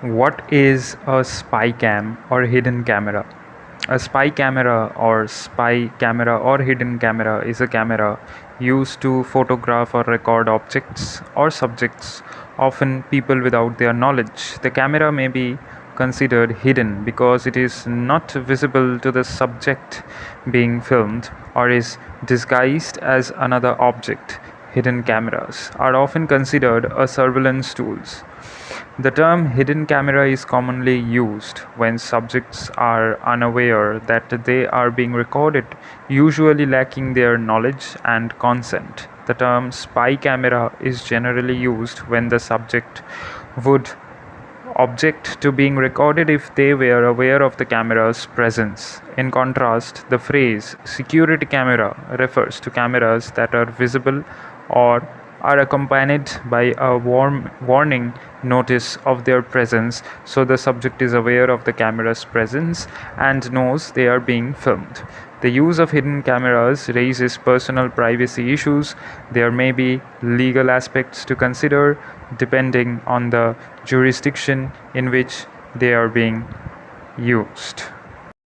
What is a spy cam or hidden camera? A spy camera or hidden camera is a camera used to photograph or record objects or subjects, often people without their knowledge. The camera may be considered hidden because it is not visible to the subject being filmed or is disguised as another object. Hidden cameras are often considered a surveillance tools. The term hidden camera is commonly used when subjects are unaware that they are being recorded, usually lacking their knowledge and consent. The term spy camera is generally used when the subject would object to being recorded if they were aware of the camera's presence. In contrast, the phrase security camera refers to cameras that are visible or are accompanied by a warning notice of their presence, so the subject is aware of the camera's presence and knows they are being filmed. The use of hidden cameras raises personal privacy issues. There may be legal aspects to consider depending on the jurisdiction in which they are being used.